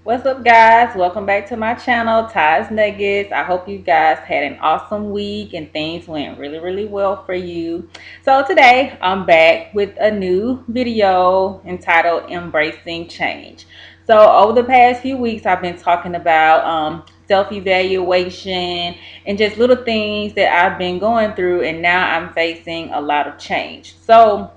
What's up, guys? Welcome back to my channel, Ty's Nuggets. I hope you guys had an awesome week and things went really, really well for you. So today I'm back with a new video entitled Embracing Change. So over the past few weeks, I've been talking about self-evaluation and just little things that I've been going through, and now I'm facing a lot of change. So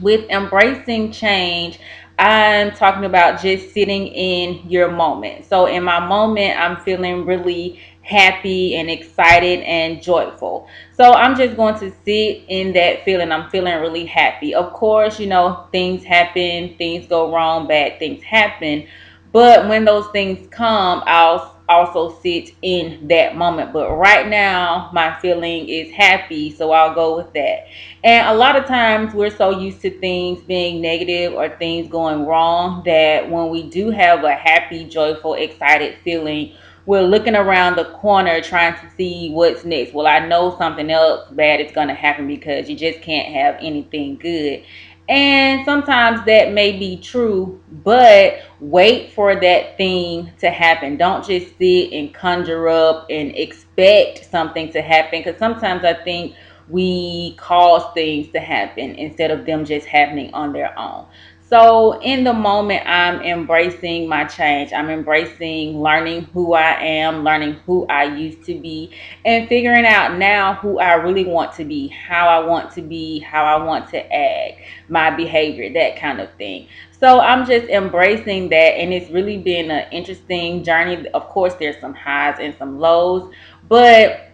with embracing change, I'm talking about just sitting in your moment. So in my moment, I'm feeling really happy and excited and joyful. So I'm just going to sit in that feeling. I'm feeling really happy. Of course, things happen, things go wrong, bad things happen. But when those things come, I'll also sit in that moment. But right now, my feeling is happy, so I'll go with that. And a lot of times we're so used to things being negative or things going wrong that when we do have a happy, joyful, excited feeling, we're looking around the corner trying to see what's next. Well, I know something else bad is going to happen because you just can't have anything good. And sometimes that may be true, but wait for that thing to happen. Don't just sit and conjure up and expect something to happen, because sometimes I think we cause things to happen instead of them just happening on their own. So in the moment, I'm embracing my change. I'm embracing learning who I am, learning who I used to be, and figuring out now who I really want to be, how I want to be, how I want to act, my behavior, that kind of thing. So I'm just embracing that, and it's really been an interesting journey. Of course, there's some highs and some lows, but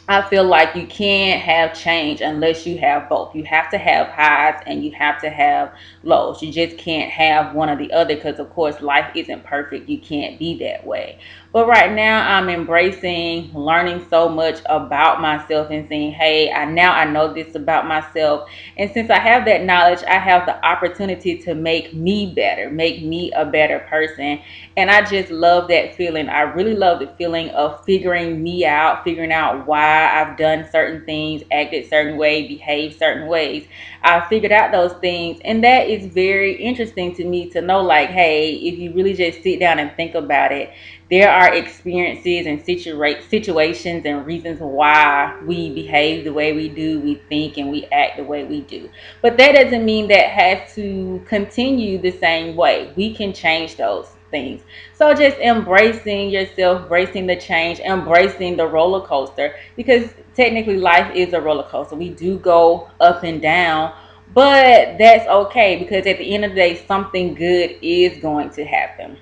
I feel like you can't have change unless you have both. You have to have highs and you have to have lows. You just can't have one or the other, because, of course, life isn't perfect. You can't be that way. But right now, I'm embracing learning so much about myself and saying, hey, I know this about myself. And since I have that knowledge, I have the opportunity to make me better, make me a better person. And I just love that feeling. I really love the feeling of figuring me out, figuring out why I've done certain things, acted certain ways, behaved certain ways. I figured out those things. And that is very interesting to me to know, like, hey, if you really just sit down and think about it, there are experiences and situations and reasons why we behave the way we do, we think, and we act the way we do. But that doesn't mean that has to continue the same way. We can change those things. So just embracing yourself, embracing the change, embracing the roller coaster, because technically life is a roller coaster. We do go up and down, but that's okay, because at the end of the day, something good is going to happen.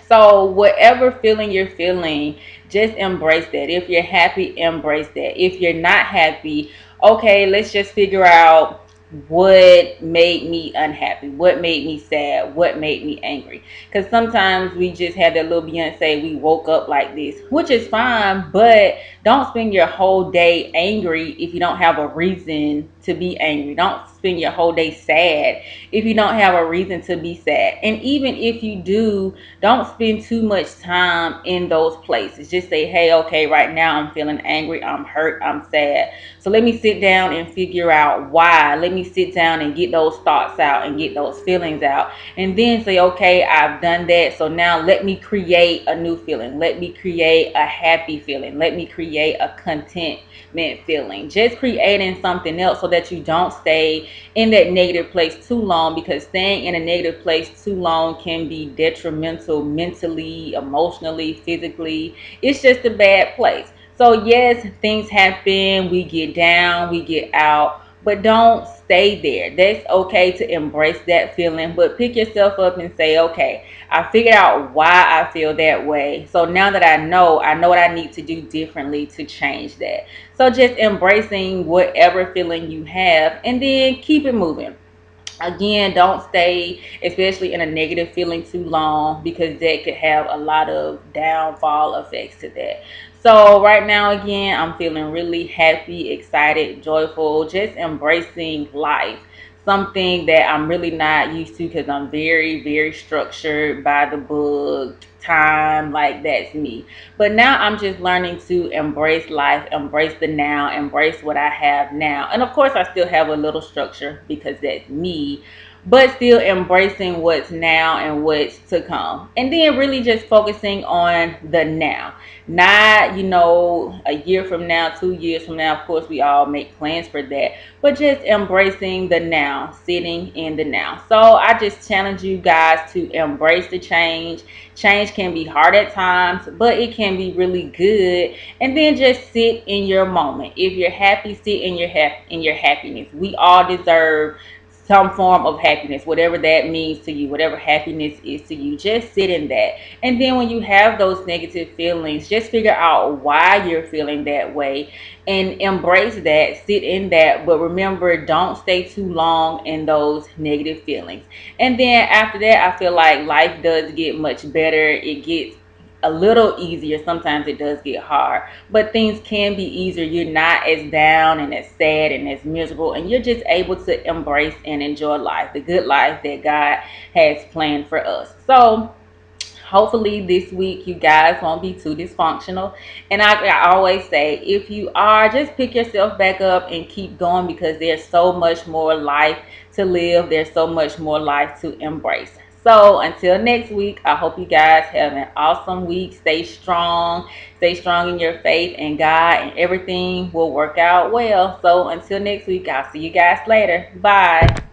So whatever feeling you're feeling, just embrace that. If you're happy, embrace that. If you're not happy, okay, let's just figure out what made me unhappy, what made me sad, what made me angry. Because sometimes we just had that little Beyonce, we woke up like this, which is fine, but don't spend your whole day angry if you don't have a reason to be angry. Don't spend your whole day sad if you don't have a reason to be sad. And even if you do, don't spend too much time in those places. Just say, hey, okay, right now I'm feeling angry, I'm hurt, I'm sad. So let me sit down and figure out why. Let me sit down and get those thoughts out and get those feelings out. And then say, okay, I've done that. So now let me create a new feeling. Let me create a happy feeling. Let me create a contentment feeling. Just creating something else so that you don't stay in that negative place too long, because staying in a negative place too long can be detrimental mentally, emotionally, physically. It's just a bad place. So yes, things happen, we get down, we get out, but don't stay there. That's okay to embrace that feeling, but pick yourself up and say, okay, I figured out why I feel that way. So now that I know what I need to do differently to change that. So just embracing whatever feeling you have and then keep it moving. Again, don't stay, especially in a negative feeling, too long, because that could have a lot of downfall effects to that. So right now, again, I'm feeling really happy, excited, joyful, just embracing life. Something that I'm really not used to, because I'm very, very structured by the book, time, like that's me. But now I'm just learning to embrace life, embrace the now, embrace what I have now. And of course, I still have a little structure because that's me. but still embracing what's now and what's to come. And then really just focusing on the now. Not, a year from now, 2 years from now. Of course, we all make plans for that, but just embracing the now, sitting in the now. So I just challenge you guys to embrace the change. Change can be hard at times, but it can be really good. And then just sit in your moment. If you're happy, sit in your happiness. We all deserve some form of happiness, whatever that means to you, whatever happiness is to you. Just sit in that. And then when you have those negative feelings, just figure out why you're feeling that way and embrace that, sit in that. But remember, don't stay too long in those negative feelings. And then after that, I feel like life does get much better. It gets a little easier. Sometimes it does get hard, but things can be easier. You're not as down and as sad and as miserable, and you're just able to embrace and enjoy life, the good life that God has planned for us. So hopefully this week you guys won't be too dysfunctional. And I always say, if you are, just pick yourself back up and keep going, because there's so much more life to live. There's so much more life to embrace. So until next week, I hope you guys have an awesome week. Stay strong. Stay strong in your faith and God, and everything will work out well. So until next week, I'll see you guys later. Bye.